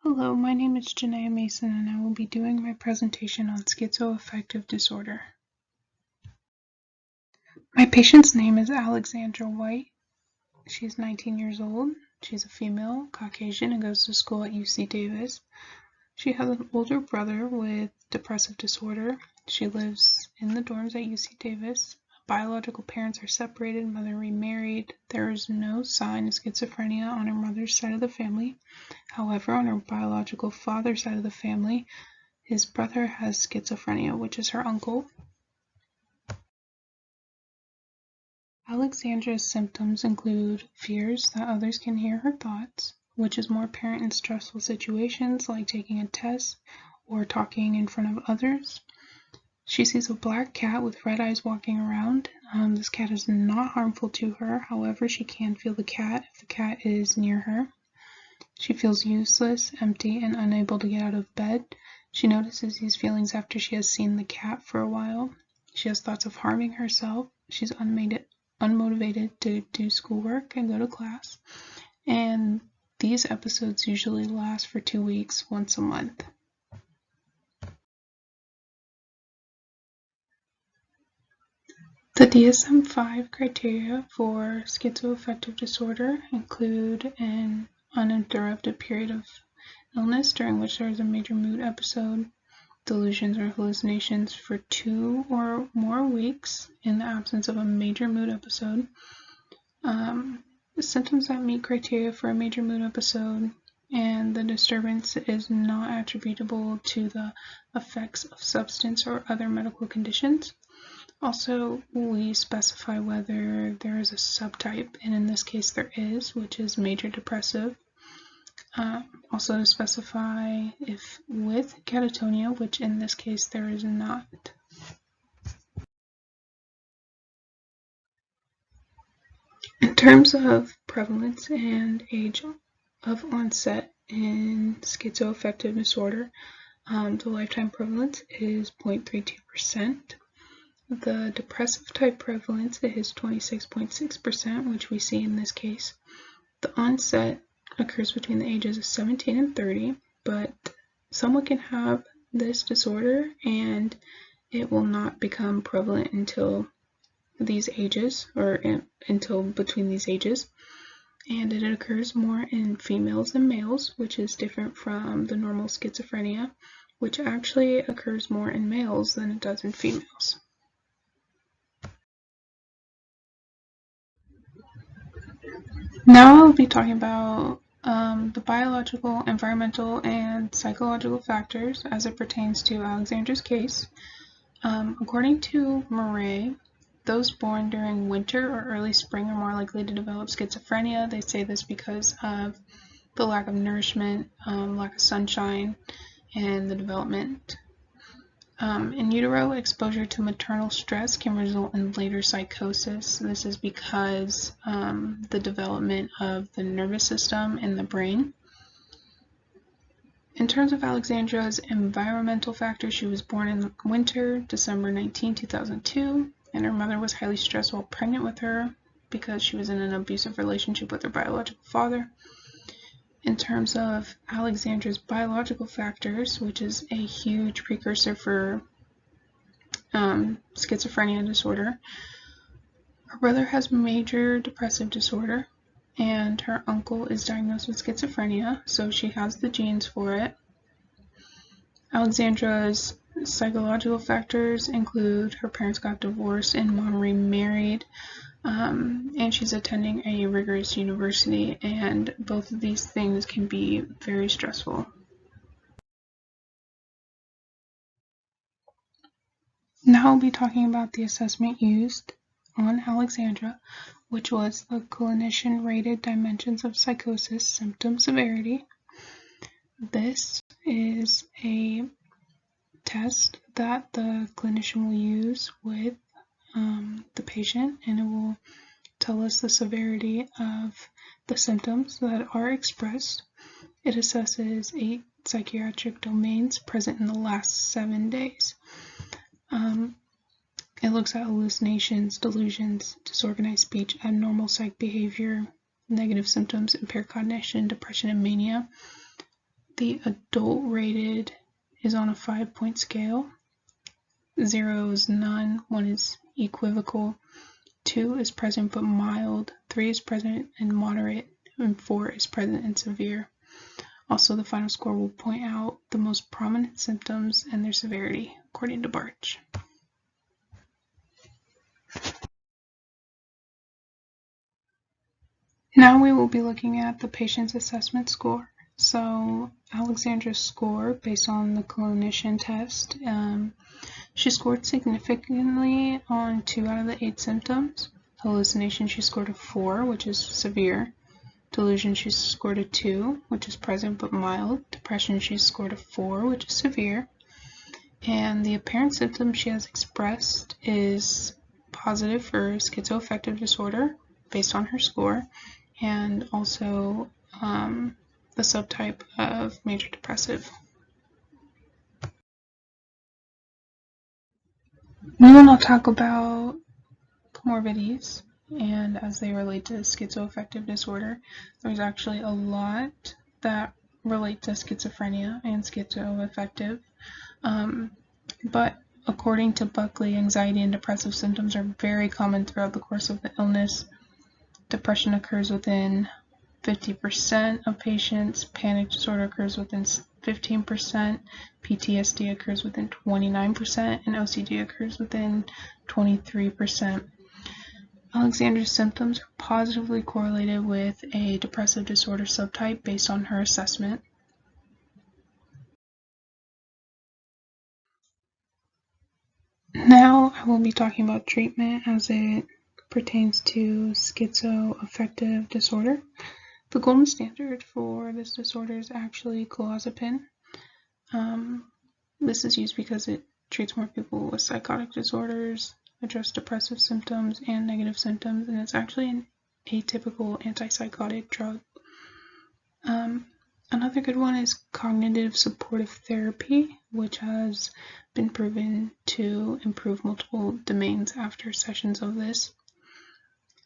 Hello, my name is Janaea Mason and I will be doing my presentation on schizoaffective disorder. My patient's name is Alexandra White. She's 19 years old. She's a female, Caucasian, and goes to school at UC Davis. She has an older brother with depressive disorder. She lives in the dorms at UC Davis. Biological parents are separated, mother remarried. There is no sign of schizophrenia on her mother's side of the family. However, on her biological father's side of the family, his brother has schizophrenia, which is her uncle. Alexandra's symptoms include fears that others can hear her thoughts, which is more apparent in stressful situations like taking a test or talking in front of others. She sees a black cat with red eyes walking around. This cat is not harmful to her, however, she can feel the cat if the cat is near her. She feels useless, empty, and unable to get out of bed. She notices these feelings after she has seen the cat for a while. She has thoughts of harming herself. She's unmotivated to do schoolwork and go to class. And these episodes usually last for 2 weeks, once a month. The DSM-5 criteria for schizoaffective disorder include an uninterrupted period of illness during which there is a major mood episode, delusions or hallucinations for 2 or more weeks in the absence of a major mood episode, the symptoms that meet criteria for a major mood episode, and the disturbance is not attributable to the effects of substance or other medical conditions. Also, we specify whether there is a subtype, and in this case there is, which is major depressive. Also specify if with catatonia, which in this case there is not. In terms of prevalence and age of onset in schizoaffective disorder, the lifetime prevalence is 0.32%. The depressive type prevalence is 26.6%, which we see in this case. The onset occurs between the ages of 17 and 30, but someone can have this disorder and it will not become prevalent until these ages, or until between these ages. And it occurs more in females than males, which is different from the normal schizophrenia, which actually occurs more in males than it does in females. Now I'll be talking about the biological, environmental, and psychological factors as it pertains to Alexandra's case. According to Murray, those born during winter or early spring are more likely to develop schizophrenia. They say this because of the lack of nourishment, lack of sunshine, and the development. In utero, exposure to maternal stress can result in later psychosis. This is because the development of the nervous system and the brain. In terms of Alexandra's environmental factors, she was born in winter, December 19, 2002, and her mother was highly stressed while pregnant with her because she was in an abusive relationship with her biological father. In terms of Alexandra's biological factors, which is a huge precursor for schizophrenia disorder, her brother has major depressive disorder, and her uncle is diagnosed with schizophrenia, so she has the genes for it. Alexandra's psychological factors include her parents got divorced and mom remarried, and she's attending a rigorous university, and both of these things can be very stressful. Now I'll be talking about the assessment used on Alexandra, which was the clinician-rated dimensions of psychosis symptom severity. This is a test that the clinician will use with the patient, and it will tell us the severity of the symptoms that are expressed. It assesses 8 psychiatric domains present in the last 7 days. It looks at hallucinations, delusions, disorganized speech, abnormal psych behavior, negative symptoms, impaired cognition, depression, and mania. The adult rated is on a 5-point scale. 0 is none, 1 is equivocal, 2 is present but mild, 3 is present and moderate, and 4 is present and severe. Also, the final score will point out the most prominent symptoms and their severity, according to Barch. Now we will be looking at the patient's assessment score. So Alexandra's score, based on the clinician test, she scored significantly on 2 out of the 8 symptoms. Hallucination, she scored a 4, which is severe. Delusion, she scored a 2, which is present but mild. Depression, she scored a 4, which is severe. And the apparent symptom she has expressed is positive for schizoaffective disorder, based on her score, and also the subtype of major depressive. We will now talk about comorbidities and as they relate to schizoaffective disorder. There's actually a lot that relate to schizophrenia and schizoaffective, but according to Buckley, anxiety and depressive symptoms are very common throughout the course of the illness. Depression occurs within 50% of patients, panic disorder occurs within 15%, PTSD occurs within 29%, and OCD occurs within 23%. Alexandra's symptoms are positively correlated with a depressive disorder subtype based on her assessment. Now I will be talking about treatment as it pertains to schizoaffective disorder. The golden standard for this disorder is actually clozapine. This is used because it treats more people with psychotic disorders, address depressive symptoms and negative symptoms, and it's actually an atypical antipsychotic drug. Another good one is cognitive supportive therapy, which has been proven to improve multiple domains after sessions of this.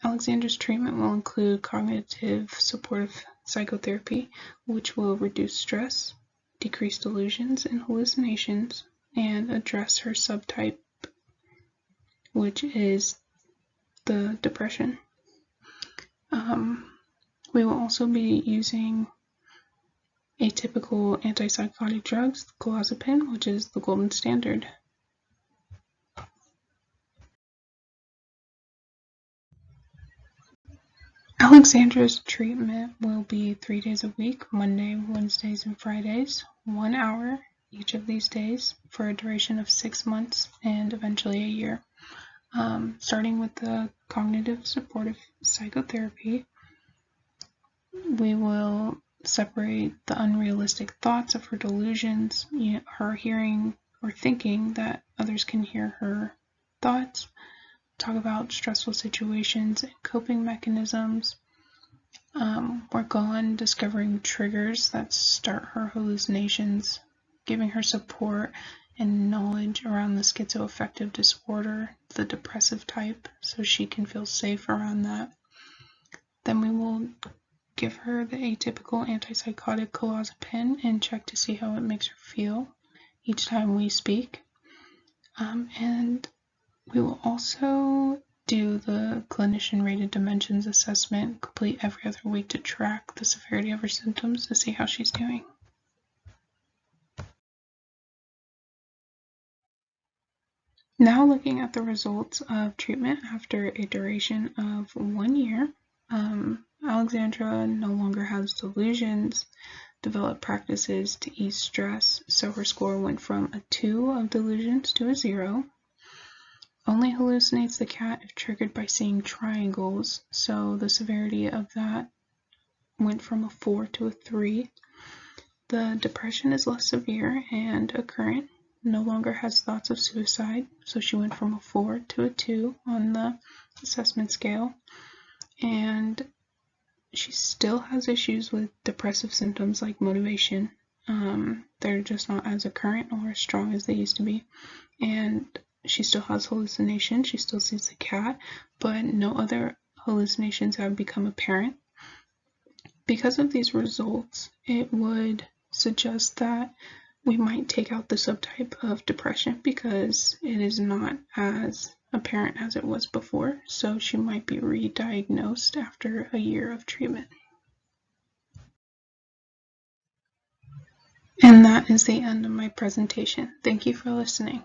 Alexandra's treatment will include cognitive supportive psychotherapy, which will reduce stress, decrease delusions and hallucinations, and address her subtype, which is the depression. We will also be using atypical antipsychotic drugs, clozapine, which is the golden standard. Alexandra's treatment will be 3 days a week, Monday, Wednesdays, and Fridays, 1 hour each of these days for a duration of 6 months and eventually a year. Starting with the cognitive supportive psychotherapy, we will separate the unrealistic thoughts of her delusions, her hearing or thinking that others can hear her thoughts, talk about stressful situations and coping mechanisms, work on discovering triggers that start her hallucinations, giving her support and knowledge around the schizoaffective disorder, the depressive type, so she can feel safe around that. Then we will give her the atypical antipsychotic clozapine and check to see how it makes her feel each time we speak. And we will also do the clinician rated dimensions assessment, complete every other week to track the severity of her symptoms to see how she's doing. Now looking at the results of treatment after a duration of 1 year, Alexandra no longer has delusions, developed practices to ease stress, so her score went from a 2 of delusions to a 0. Only hallucinates the cat if triggered by seeing triangles, so the severity of that went from a 4 to a 3. The depression is less severe and occurrent, no longer has thoughts of suicide, so she went from a 4 to a 2 on the assessment scale. And she still has issues with depressive symptoms like motivation. They're just not as occurrent or as strong as they used to be. And she still has hallucinations. She still sees the cat, but no other hallucinations have become apparent. Because of these results, it would suggest that we might take out the subtype of depression because it is not as apparent as it was before, so she might be re-diagnosed after a year of treatment. And that is the end of my presentation. Thank you for listening.